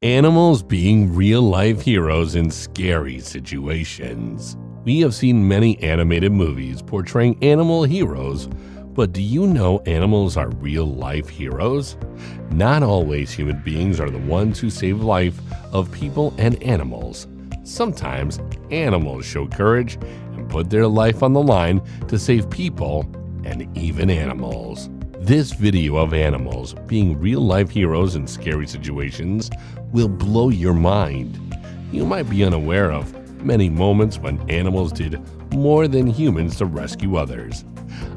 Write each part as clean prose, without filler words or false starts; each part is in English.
Animals being real-life heroes in scary situations. We have seen many animated movies portraying animal heroes, but do you know animals are real-life heroes? Not always human beings are the ones who save the life of people and animals. Sometimes animals show courage and put their life on the line to save people and even animals. This video of animals being real-life heroes in scary situations will blow your mind. You might be unaware of many moments when animals did more than humans to rescue others.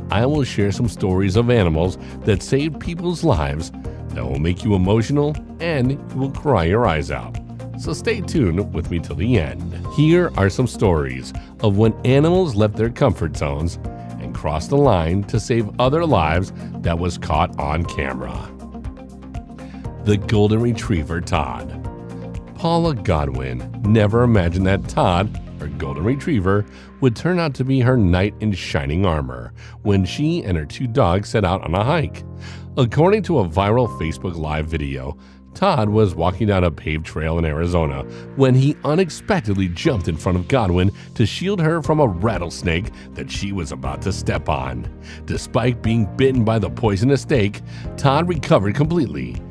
I will share some stories of animals that saved people's lives that will make you emotional and you will cry your eyes out. So stay tuned with me till the end. Here are some stories of when animals left their comfort zones and crossed the line to save other lives that was caught on camera. The Golden Retriever Todd. Paula Godwin never imagined that Todd, her Golden Retriever, would turn out to be her knight in shining armor when she and her two dogs set out on a hike. According to a viral Facebook Live video, Todd was walking down a paved trail in Arizona when he unexpectedly jumped in front of Godwin to shield her from a rattlesnake that she was about to step on. Despite being bitten by the poisonous snake, Todd recovered completely.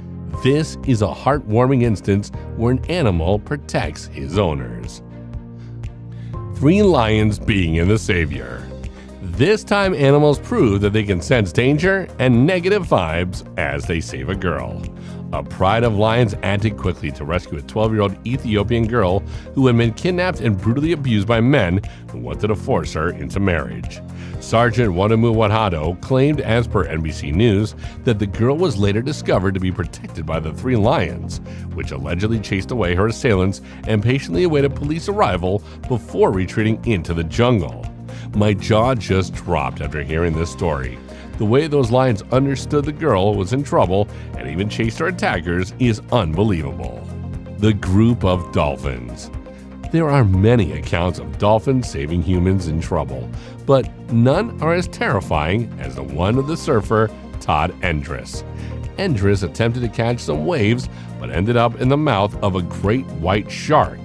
This is a heartwarming instance where an animal protects his owners. 3 lions being in the savior. This time animals prove that they can sense danger and negative vibes as they save a girl. A pride of lions acted quickly to rescue a 12-year-old Ethiopian girl who had been kidnapped and brutally abused by men who wanted to force her into marriage. Sergeant Wadamu Wadhado claimed, as per NBC News, that the girl was later discovered to be protected by the 3 lions, which allegedly chased away her assailants and patiently awaited police arrival before retreating into the jungle. My jaw just dropped after hearing this story. The way those lions understood the girl was in trouble and even chased her attackers is unbelievable. The group of dolphins. There are many accounts of dolphins saving humans in trouble, but none are as terrifying as the one of the surfer Todd Endress. Endress attempted to catch some waves, but ended up in the mouth of a great white shark.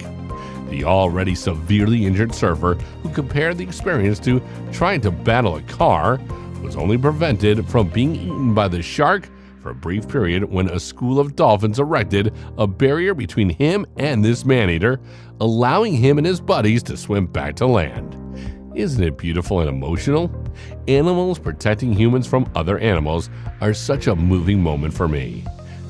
The already severely injured surfer, who compared the experience to trying to battle a car, was only prevented from being eaten by the shark for a brief period when a school of dolphins erected a barrier between him and this man-eater, allowing him and his buddies to swim back to land. Isn't it beautiful and emotional? Animals protecting humans from other animals are such a moving moment for me.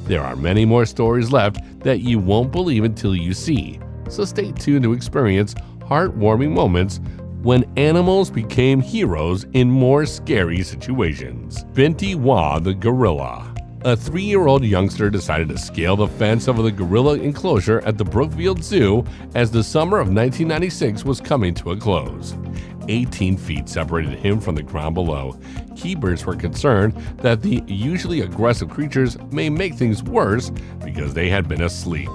There are many more stories left that you won't believe until you see, so stay tuned to experience heartwarming moments when animals became heroes in more scary situations. Binti Wa the gorilla. A 3-year-old youngster decided to scale the fence of the gorilla enclosure at the Brookfield Zoo as the summer of 1996 was coming to a close. 18 feet separated him from the ground below. Keepers were concerned that the usually aggressive creatures may make things worse because they had been asleep.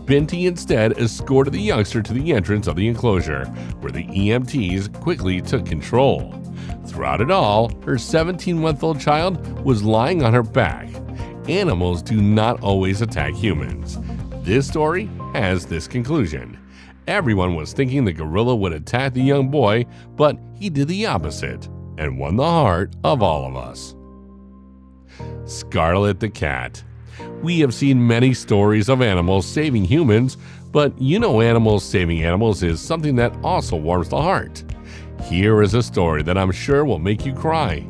Binti instead escorted the youngster to the entrance of the enclosure, where the EMTs quickly took control. Throughout it all, her 17-month-old child was lying on her back. Animals do not always attack humans. This story has this conclusion. Everyone was thinking the gorilla would attack the young boy, but he did the opposite and won the heart of all of us. Scarlet the cat. We have seen many stories of animals saving humans, but you know animals saving animals is something that also warms the heart. Here is a story that I'm sure will make you cry.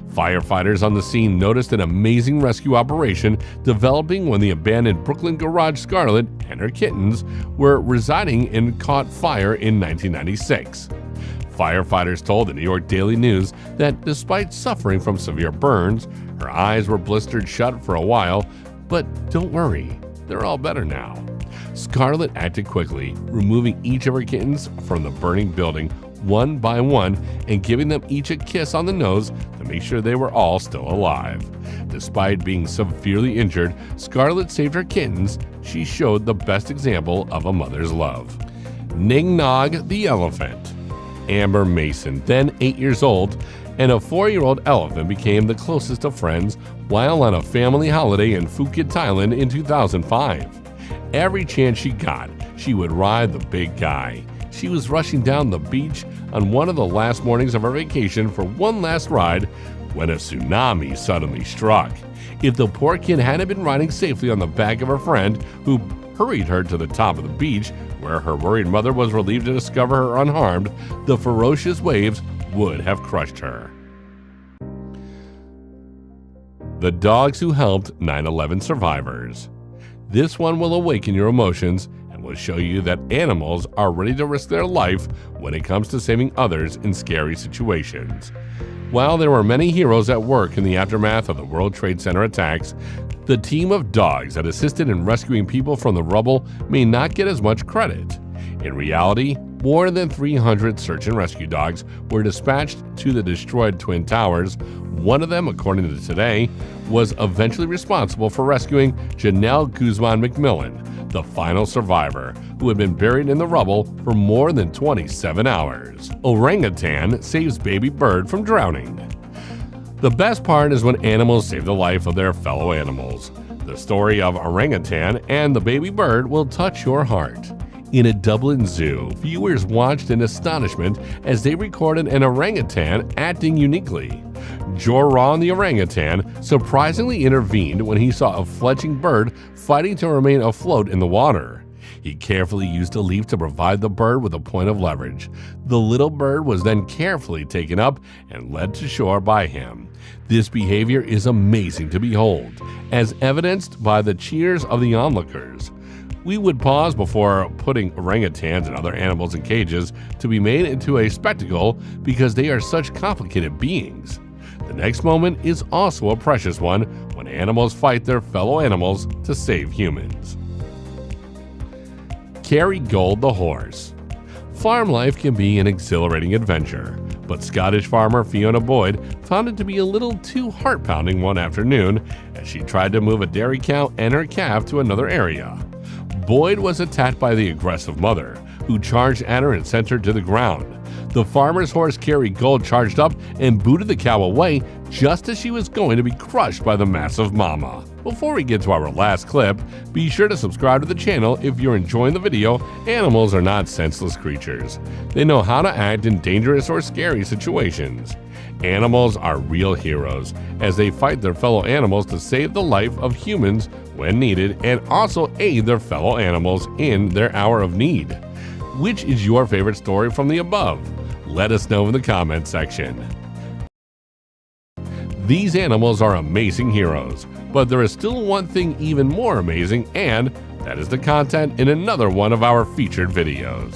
Firefighters on the scene noticed an amazing rescue operation developing when the abandoned Brooklyn garage Scarlet and her kittens were residing and caught fire in 1996. Firefighters told the New York Daily News that despite suffering from severe burns, her eyes were blistered shut for a while, but don't worry, they're all better now. Scarlet acted quickly, removing each of her kittens from the burning building one by one and giving them each a kiss on the nose to make sure they were all still alive. Despite being severely injured, Scarlet saved her kittens. She showed the best example of a mother's love. Ning Nog the elephant. Amber Mason, then 8 years old, and a 4-year-old elephant became the closest of friends while on a family holiday in Phuket, Thailand in 2005. Every chance she got, she would ride the big guy. She was rushing down the beach on one of the last mornings of her vacation for one last ride when a tsunami suddenly struck. If the poor kid hadn't been riding safely on the back of her friend, who hurried her to the top of the beach, where her worried mother was relieved to discover her unharmed, the ferocious waves would have crushed her. The dogs who helped 9/11 survivors. This one will awaken your emotions and will show you that animals are ready to risk their life when it comes to saving others in scary situations. While there were many heroes at work in the aftermath of the World Trade Center attacks, the team of dogs that assisted in rescuing people from the rubble may not get as much credit. In reality, more than 300 search and rescue dogs were dispatched to the destroyed Twin Towers. One of them, according to Today, was eventually responsible for rescuing Janelle Guzman McMillan, the final survivor, who had been buried in the rubble for more than 27 hours. Orangutan saves baby bird from drowning. The best part is when animals save the life of their fellow animals. The story of Orangutan and the baby bird will touch your heart. In a Dublin zoo, viewers watched in astonishment as they recorded an orangutan acting uniquely. Joran the orangutan surprisingly intervened when he saw a fledgling bird fighting to remain afloat in the water. He carefully used a leaf to provide the bird with a point of leverage. The little bird was then carefully taken up and led to shore by him. This behavior is amazing to behold, as evidenced by the cheers of the onlookers. We would pause before putting orangutans and other animals in cages to be made into a spectacle because they are such complicated beings. The next moment is also a precious one when animals fight their fellow animals to save humans. Kerrygold the horse. Farm life can be an exhilarating adventure, but Scottish farmer Fiona Boyd found it to be a little too heart-pounding one afternoon as she tried to move a dairy cow and her calf to another area. Boyd was attacked by the aggressive mother, who charged at her and sent her to the ground. The farmer's horse Kerrygold charged up and booted the cow away just as she was going to be crushed by the massive mama. Before we get to our last clip, be sure to subscribe to the channel if you're enjoying the video. Animals are not senseless creatures. They know how to act in dangerous or scary situations. Animals are real heroes as they fight their fellow animals to save the life of humans when needed and also aid their fellow animals in their hour of need. Which is your favorite story from the above? Let us know in the comment section. These animals are amazing heroes, but there is still one thing even more amazing, and that is the content in another one of our featured videos.